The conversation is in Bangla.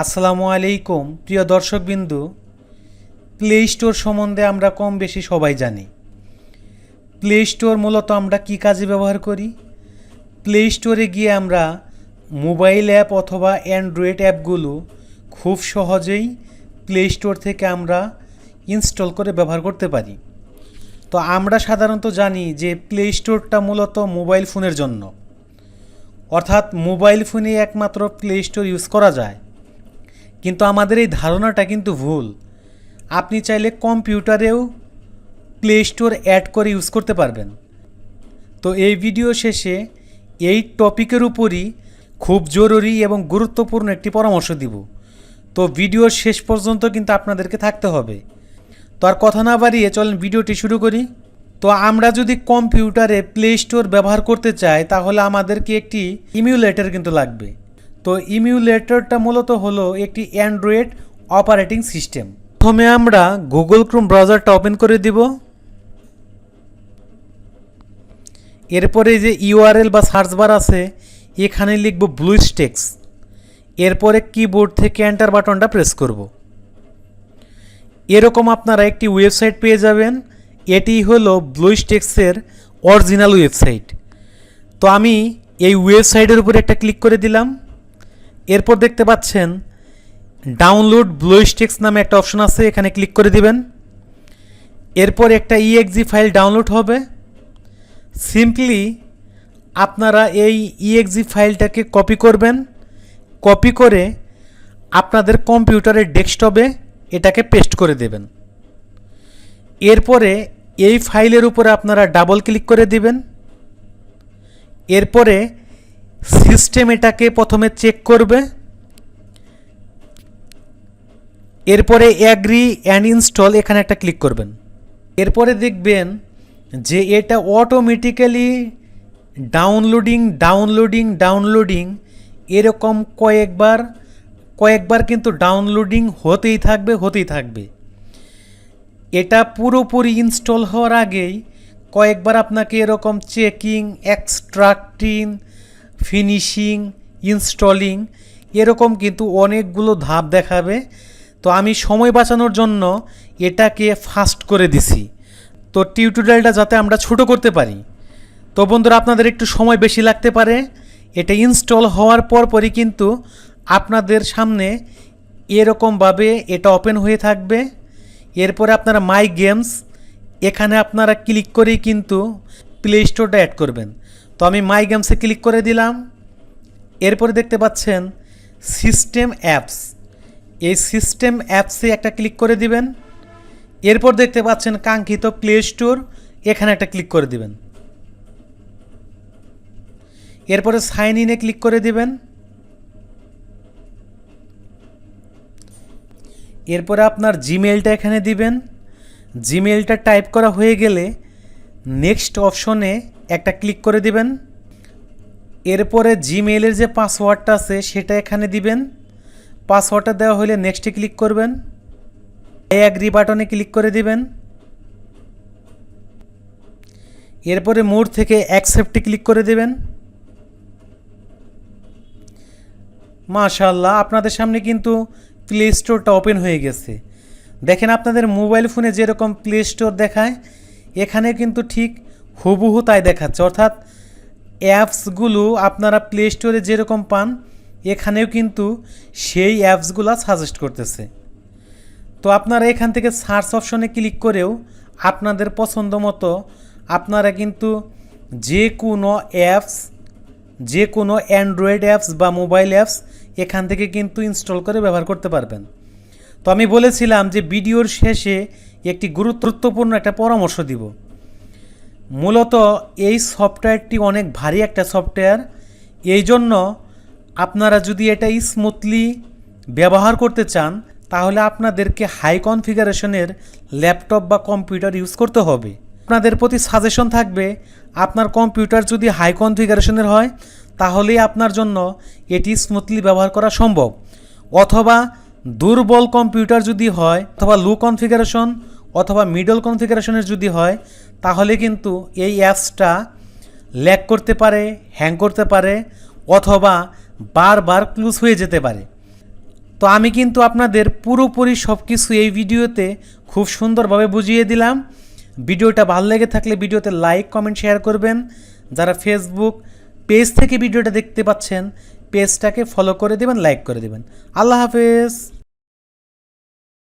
আসসালামু আলাইকুম প্রিয় দর্শকবিন্দু। প্লে স্টোর সম্বন্ধে আমরা কম বেশি সবাই জানি। প্লে স্টোর মূলত আমরা কী কাজে ব্যবহার করি? প্লে স্টোরে গিয়ে আমরা মোবাইল অ্যাপ অথবা অ্যান্ড্রয়েড অ্যাপগুলো খুব সহজেই প্লে স্টোর থেকে আমরা ইনস্টল করে ব্যবহার করতে পারি। তো আমরা সাধারণত জানি যে প্লে স্টোরটা মূলত মোবাইল ফোনের জন্য, অর্থাৎ মোবাইল ফোনে একমাত্র প্লে স্টোর ইউজ করা যায়। কিন্তু আমাদের এই ধারণাটা কিন্তু ভুল। আপনি চাইলে কম্পিউটারেও প্লে স্টোর অ্যাড করে ইউজ করতে পারবেন। তো এই ভিডিও শেষে এই টপিকের উপরই খুব জরুরি এবং গুরুত্বপূর্ণ একটি পরামর্শ দিব। তো ভিডিওর শেষ পর্যন্ত কিন্তু আপনাদেরকে থাকতে হবে। তো আর কথা না বাড়িয়ে চলেন ভিডিওটি শুরু করি। তো আমরা যদি কম্পিউটারে প্লে স্টোর ব্যবহার করতে চাই তাহলে আমাদেরকে একটি ইমিউলেটর কিন্তু লাগবে। তো ইমিউলেটরটা মূলত হলো একটি অ্যান্ড্রয়েড অপারেটিং সিস্টেম। প্রথমে আমরা গুগল ক্রোম ব্রাউজারটা ওপেন করে দিব। এরপরে যে ইউআরএল বা সার্চ বার আছে এখানে লিখব ব্লুস্টেক্স। এরপরে কিবোর্ড থেকে এন্টার বাটনটা প্রেস করব। এরকম আপনারা একটি ওয়েবসাইট পেয়ে যাবেন। এটি হলো ব্লুস্টেক্সের অরিজিনাল ওয়েবসাইট। তো আমি এই ওয়েবসাইটের উপরে একটা ক্লিক করে দিলাম। এরপর দেখতে পাচ্ছেন ডাউনলোড ব্লুস্টেক্স নামে একটা অপশন আছে, এখানে ক্লিক করে দিবেন। এরপর একটা ইএক্সি ফাইল ডাউনলোড হবে। সিম্পলি আপনারা এই ইএক্সি ফাইলটাকে কপি করবেন। কপি করে আপনাদের কম্পিউটারের ডেস্কটপে এটাকে পেস্ট করে দেবেন। এরপরে এই ফাইলের উপরে আপনারা ডাবল ক্লিক করে দিবেন। এরপরে সিস্টেম এটাকে প্রথমে চেক করবে। এরপরে অ্যাগ্রি অ্যান্ড ইনস্টল এখানে একটা ক্লিক করবেন। এরপরে দেখবেন যে এটা অটোমেটিক্যালি ডাউনলোডিং এরকম কয়েকবার কিন্তু ডাউনলোডিং হতেই থাকবে। এটা পুরোপুরি ইনস্টল হওয়ার আগেই কয়েকবার আপনাকে এরকম চেকিং, এক্সট্রাক্টিং, ফিনিশিং, ইনস্টলিং এরকম কিন্তু অনেকগুলো ধাপ দেখাবে। তো আমি সময় বাঁচানোর জন্য এটাকে ফাস্ট করে দিছি, তো টিউটোরিয়ালটা যাতে আমরা ছোট করতে পারি। তো বন্ধুরা, আপনাদের একটু সময় বেশি লাগতে পারে। এটা ইনস্টল হওয়ার পরই কিন্তু আপনাদের সামনে এরকমভাবে এটা ওপেন হয়ে থাকবে। এরপরে আপনারা মাই গেমস এখানে আপনারা ক্লিক করেই কিন্তু প্লে স্টোরটা অ্যাড করবেন। তো আমি মাই গেমসে ক্লিক করে দিলাম। এরপরে দেখতে পাচ্ছেন সিস্টেম অ্যাপস, এই সিস্টেম অ্যাপসে একটা ক্লিক করে দিবেন। এরপর দেখতে পাচ্ছেন কাঙ্ক্ষিত প্লে স্টোর, এখানে একটা ক্লিক করে দিবেন। এরপরে সাইন ইনে ক্লিক করে দিবেন। এরপরে আপনার জিমেইলটা এখানে দিবেন। জিমেইলটা টাইপ করা হয়ে গেলে নেক্সট অপশনে একটা ক্লিক করে দিবেন। এরপরে জিমেইলের যে পাসওয়ার্ডটা আছে সেটা এখানে দিবেন। পাসওয়ার্ডটা দেওয়া হলে নেক্সটে ক্লিক করবেন। অ্যাগ্রি বাটনে ক্লিক করে দিবেন। এরপরে মোর থেকে অ্যাকসেপ্টে ক্লিক করে দিবেন। মাশাআল্লাহ, আপনাদের সামনে কিন্তু প্লে স্টোরটা ওপেন হয়ে গেছে। দেখেন আপনাদের মোবাইল ফোনে যেরকম প্লে স্টোর দেখায় এখানে কিন্তু ঠিক হুবহু তাই দেখাচ্ছে, অর্থাৎ অ্যাপসগুলো আপনারা প্লে স্টোরে যেরকম পান এখানেও কিন্তু সেই অ্যাপসগুলো সাজেস্ট করতেছে। তো আপনারা এখান থেকে সার্চ অপশনে ক্লিক করেও আপনাদের পছন্দ মতো আপনারা কিন্তু যে কোনো অ্যান্ড্রয়েড অ্যাপস বা মোবাইল অ্যাপস এখান থেকে কিন্তু ইনস্টল করে ব্যবহার করতে পারবেন। তো আমি বলেছিলাম যে ভিডিওর শেষে একটি গুরুত্বপূর্ণ একটা পরামর্শ দিব। মূলত এই সফটওয়্যারটি অনেক ভারী একটা সফটওয়্যার। এই জন্য আপনারা যদি এটা স্মুথলি ব্যবহার করতে চান তাহলে আপনাদেরকে হাই কনফিগারেশনের ল্যাপটপ বা কম্পিউটার ইউজ করতে হবে। আপনাদের প্রতি সাজেশন থাকবে, আপনার কম্পিউটার যদি হাই কনফিগারেশনের হয় তাহলেই আপনার জন্য এটি স্মুথলি ব্যবহার করা সম্ভব। অথবা দুর্বল কম্পিউটার যদি হয়, অথবা লো কনফিগারেশন অথবা মিডল কনফিগারেশনের যদি হয় তাহলে কিন্তু এই অ্যাপসটা ল্যাগ করতে পারে, হ্যাং করতে পারে অথবা বারবার ক্লোজ হয়ে যেতে পারে। তো আমি কিন্তু আপনাদের পুরোপুরি সব কিছু এই ভিডিওতে খুব সুন্দরভাবে বুঝিয়ে দিলাম। ভিডিওটা ভালো লেগে থাকলে ভিডিওতে লাইক কমেন্ট শেয়ার করবেন। যারা ফেসবুক পেজ থেকে ভিডিওটা দেখতে পাচ্ছেন পেজটাকে ফলো করে দেবেন, লাইক করে দেবেন। আল্লাহ হাফেজ।